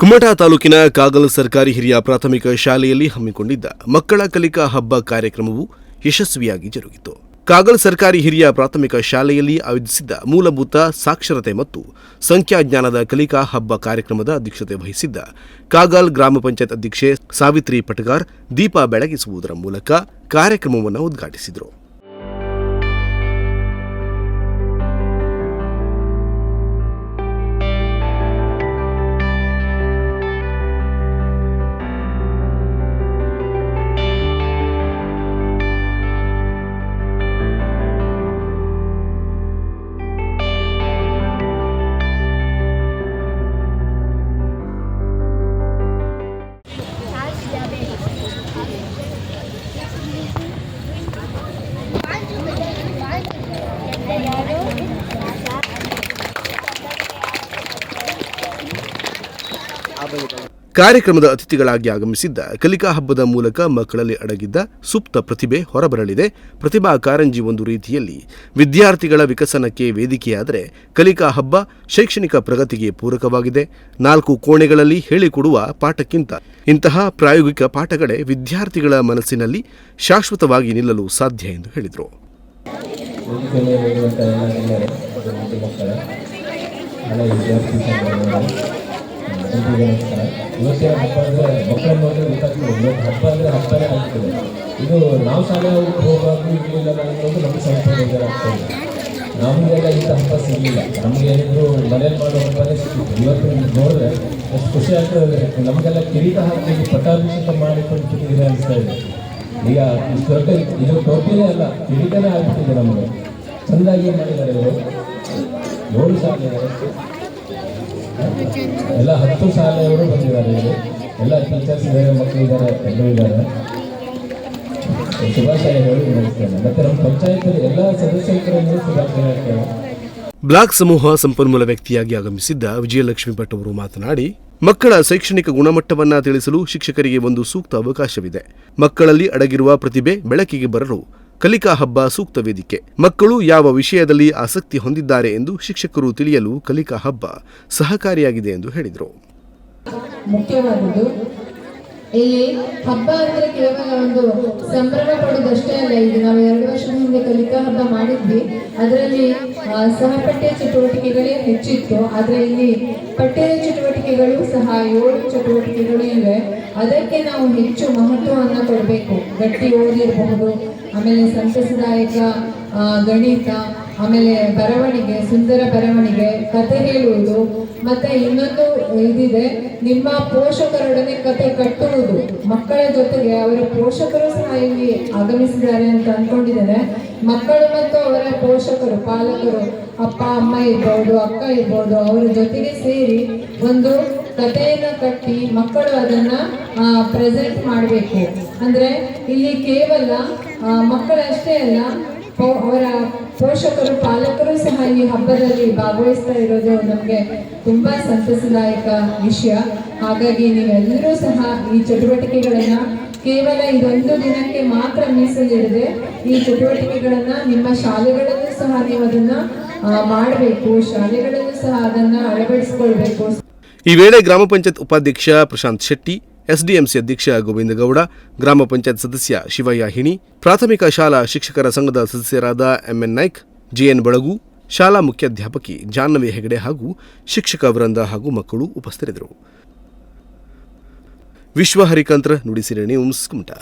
ಕುಮಟಾ ತಾಲೂಕಿನ ಕಾಗಲ್ ಸರ್ಕಾರಿ ಹಿರಿಯ ಪ್ರಾಥಮಿಕ ಶಾಲೆಯಲ್ಲಿ ಹಮ್ಮಿಕೊಂಡಿದ್ದ ಮಕ್ಕಳ ಕಲಿಕಾ ಹಬ್ಬ ಕಾರ್ಯಕ್ರಮವು ಯಶಸ್ವಿಯಾಗಿ ಜರುಗಿತು. ಕಾಗಲ್ ಸರ್ಕಾರಿ ಹಿರಿಯ ಪ್ರಾಥಮಿಕ ಶಾಲೆಯಲ್ಲಿ ಆಯೋಜಿಸಿದ್ದ ಮೂಲಭೂತ ಸಾಕ್ಷರತೆ ಮತ್ತು ಸಂಖ್ಯಾಜ್ಞಾನದ ಕಲಿಕಾ ಹಬ್ಬ ಕಾರ್ಯಕ್ರಮದ ಅಧ್ಯಕ್ಷತೆ ವಹಿಸಿದ್ದ ಕಾಗಲ್ ಗ್ರಾಮ ಪಂಚಾಯತ್ ಅಧ್ಯಕ್ಷೆ ಸಾವಿತ್ರಿ ಪಟಗಾರ್ ದೀಪ ಬೆಳಗಿಸುವುದರ ಮೂಲಕ ಕಾರ್ಯಕ್ರಮವನ್ನು ಉದ್ಘಾಟಿಸಿದರು. ಕಾರ್ಯಕ್ರಮದ ಅತಿಥಿಗಳಾಗಿ ಆಗಮಿಸಿದ್ದ ಕಲಿಕಾ ಹಬ್ಬದ ಮೂಲಕ ಮಕ್ಕಳಲ್ಲಿ ಅಡಗಿದ್ದ ಸುಪ್ತ ಪ್ರತಿಭೆ ಹೊರಬರಲಿದೆ. ಪ್ರತಿಭಾ ಕಾರಂಜಿ ಒಂದು ರೀತಿಯಲ್ಲಿ ವಿದ್ಯಾರ್ಥಿಗಳ ವಿಕಸನಕ್ಕೆ ವೇದಿಕೆಯಾದರೆ, ಕಲಿಕಾ ಹಬ್ಬ ಶೈಕ್ಷಣಿಕ ಪ್ರಗತಿಗೆ ಪೂರಕವಾಗಿದೆ. 4 ಕೋಣೆಗಳಲ್ಲಿ ಹೇಳಿಕೊಡುವ ಪಾಠಕ್ಕಿಂತ ಇಂತಹ ಪ್ರಾಯೋಗಿಕ ಪಾಠಗಳೇ ವಿದ್ಯಾರ್ಥಿಗಳ ಮನಸ್ಸಿನಲ್ಲಿ ಶಾಶ್ವತವಾಗಿ ನಿಲ್ಲಲು ಸಾಧ್ಯ ಎಂದು ಹೇಳಿದರು. ಇವತ್ತಿನ ಹಬ್ಬ ಅಂದರೆ ಮಕ್ಕಳ ನೋಡಿ ಗೊತ್ತಾಗ್ತದೆ. ಹಬ್ಬ ಅಂದರೆ ಹಬ್ಬನೇ ಆಗ್ತದೆ. ಇದು ನಾವು ಶಾಲೆ ಹೋಗುವಾಗ ಇರಲಿಲ್ಲ ಅನ್ನೋದು ನಮಗೆ ಸ್ವಲ್ಪ ಬೇಜಾರಾಗ್ತದೆ. ನಮಗೆಲ್ಲ ಇಂಥ ಹಬ್ಬ ಸಿಗಲಿಲ್ಲ. ನಮಗೇನಿದ್ರು ಮನೇಲಿ ಮಾಡೋ ಹಬ್ಬನೇ ಸಿಕ್ಕಿತ್ತು. ಇವತ್ತು ನೋಡಿದ್ರೆ ಎಷ್ಟು ಖುಷಿ ಆಗ್ತದೆ. ನಮಗೆಲ್ಲ ಕಿರೀಟ ಹಾಕಿ ಪಟ್ಟಾಭಿಷೇಕ ಮಾಡಿಕೊಂಡು ಇದೆ ಅನಿಸ್ತಾ ಇದೆ. ಈಗ ಇಷ್ಟು ದೊಡ್ಡ ಇದು ಟೋಪಿನೇ ಅಲ್ಲ, ಕಿರೀಟನೇ ಆಗ್ಬಿಟ್ಟಿದೆ. ನಮಗೆ ಚೆಂದಾಗಿ ಮಾಡಿದ್ದಾರೆ ಇವರು. 7 ಶಾಲೆ ಎಲ್ಲ 10 ಶಾಲೆಯವರು ಬಂದಿದ್ದಾರೆ. ಇಲ್ಲಿ ಎಲ್ಲ ಟೀಚರ್ಸ್ ಇದ್ದಾರೆ, ಮಕ್ಕಳು ಇದ್ದಾರೆ, ಎಲ್ಲರೂ ಇದ್ದಾರೆ. ಶುಭಾಶಯ ಹೇಳಿ ನಡೆಸ್ತೇನೆ. ಮತ್ತೆ ನಮ್ಮ ಪಂಚಾಯತ್ ಎಲ್ಲ ಸದಸ್ಯರಿಗೆ ಶುಭಾಶಯ ಹೇಳ್ತೇವೆ. ಬ್ಲಾಕ್ ಸಮೂಹ ಸಂಪನ್ಮೂಲ ವ್ಯಕ್ತಿಯಾಗಿ ಆಗಮಿಸಿದ್ದ ವಿಜಯಲಕ್ಷ್ಮಿ ಭಟ್ ಅವರು ಮಾತನಾಡಿ, ಮಕ್ಕಳ ಶೈಕ್ಷಣಿಕ ಗುಣಮಟ್ಟವನ್ನು ತಿಳಿಸಲು ಶಿಕ್ಷಕರಿಗೆ ಒಂದು ಸೂಕ್ತ ಅವಕಾಶವಿದೆ. ಮಕ್ಕಳಲ್ಲಿ ಅಡಗಿರುವ ಪ್ರತಿಭೆ ಬೆಳಕಿಗೆ ಬರಲು ಕಲಿಕಾ ಹಬ್ಬ ಸೂಕ್ತ ವೇದಿಕೆ. ಮಕ್ಕಳು ಯಾವ ವಿಷಯದಲ್ಲಿ ಆಸಕ್ತಿ ಹೊಂದಿದ್ದಾರೆ ಎಂದು ಶಿಕ್ಷಕರು ತಿಳಿಯಲು ಕಲಿಕಾ ಹಬ್ಬ ಸಹಕಾರಿಯಾಗಿದೆ ಎಂದು ಹೇಳಿದರು. ಮುಖ್ಯವಾದುದು ಇಲ್ಲಿ ಹಬ್ಬ ಅಂದರೆ ಕೇವಲ ಒಂದು ಸಂಭ್ರಮ ಪಡುವುದಷ್ಟೇ ಅಲ್ಲ. ಈಗ ನಾವು 2 ವರ್ಷದ ಹಿಂದೆ ಕಲಿಕಾ ಹಬ್ಬ ಮಾಡಿದ್ವಿ. ಅದರಲ್ಲಿ ಸಹಪಠ್ಯ ಚಟುವಟಿಕೆಗಳೇ ಹೆಚ್ಚಿತ್ತು. ಆದರೆ ಇಲ್ಲಿ ಪಠ್ಯದ ಚಟುವಟಿಕೆಗಳು ಸಹ 7 ಚಟುವಟಿಕೆಗಳು ಇವೆ. ಅದಕ್ಕೆ ನಾವು ಹೆಚ್ಚು ಮಹತ್ವವನ್ನು ಕೊಡಬೇಕು. ಗಟ್ಟಿ ಓದಿರಬಹುದು, ಆಮೇಲೆ ಸಂತಸದಾಯಕ ಗಣಿತ, ಆಮೇಲೆ ಬರವಣಿಗೆ, ಸುಂದರ ಬರವಣಿಗೆ, ಕತೆ ಹೇಳುವುದು, ಮತ್ತೆ ಇನ್ನೊಂದು ಇದಿದೆ, ನಿಮ್ಮ ಪೋಷಕರೊಡನೆ ಕತೆ ಕಟ್ಟುವುದು. ಮಕ್ಕಳ ಜೊತೆಗೆ ಅವರ ಪೋಷಕರು ಸಹ ಇಲ್ಲಿ ಆಗಮಿಸಿದ್ದಾರೆ ಅಂತ ಅಂದ್ಕೊಂಡಿದ್ದೇನೆ. ಮಕ್ಕಳು ಮತ್ತು ಅವರ ಪೋಷಕರು, ಪಾಲಕರು, ಅಪ್ಪ ಅಮ್ಮ ಇರ್ಬೋದು, ಅಕ್ಕ ಇರ್ಬೋದು, ಅವರ ಜೊತೆಗೆ ಸೇರಿ ಒಂದು ಕಥೆಯನ್ನು ಕಟ್ಟಿ ಮಕ್ಕಳು ಅದನ್ನ ಪ್ರೆಸೆಂಟ್ ಮಾಡಬೇಕು. ಅಂದ್ರೆ ಇಲ್ಲಿ ಕೇವಲ ಮಕ್ಕಳಷ್ಟೇ ಅಲ್ಲ, ಅವರ ಪೋಷಕರು, ಪಾಲಕರು ಸಹ ಈ ಹಬ್ಬದಲ್ಲಿ ಭಾಗವಹಿಸ್ತಾ ಇರೋದು ನಮಗೆ ತುಂಬಾ ಸಂತಸದಾಯಕ ವಿಷಯ. ಹಾಗಾಗಿ ನೀವೆಲ್ಲರೂ ಸಹ ಈ ಚಟುವಟಿಕೆಗಳನ್ನ ಕೇವಲ ಇದೊಂದು ದಿನಕ್ಕೆ ಮಾತ್ರ ಮೀಸಲಿಡದೆ ಈ ಚಟುವಟಿಕೆಗಳನ್ನ ನಿಮ್ಮ ಶಾಲೆಗಳಲ್ಲೂ ಸಹ ನೀವು ಅದನ್ನ ಮಾಡಬೇಕು. ಶಾಲೆಗಳಲ್ಲೂ ಸಹ ಅದನ್ನ ಅಳವಡಿಸಿಕೊಳ್ಬೇಕು. ಈ ವೇಳೆ ಗ್ರಾಮ ಪಂಚಾಯತ್ ಉಪಾಧ್ಯಕ್ಷ ಪ್ರಶಾಂತ್ ಶೆಟ್ಟಿ, ಎಸ್ಡಿಎಂಸಿ ಅಧ್ಯಕ್ಷ ಗೋವಿಂದಗೌಡ, ಗ್ರಾಮ ಪಂಚಾಯತ್ ಸದಸ್ಯ ಶಿವಯ್ಯ ಹಿಣಿ, ಪ್ರಾಥಮಿಕ ಶಾಲಾ ಶಿಕ್ಷಕರ ಸಂಘದ ಸದಸ್ಯರಾದ ಎಂಎನ್ ನಾಯ್ಕ್, ಜಿಎನ್ ಬಳಗು, ಶಾಲಾ ಮುಖ್ಯಾಧ್ಯಾಪಕಿ ಜಾಹ್ನವಿ ಹೆಗಡೆ ಹಾಗೂ ಶಿಕ್ಷಕ ವೃಂದ ಹಾಗೂ ಮಕ್ಕಳು ಉಪಸ್ಥಿತರಿದ್ದರು. ವಿಶ್ವ ಹರಿಕಂತ್ರ, ನುಡಿಸಿರಿ ನ್ಯೂಸ್, ಕುಮಟಾ.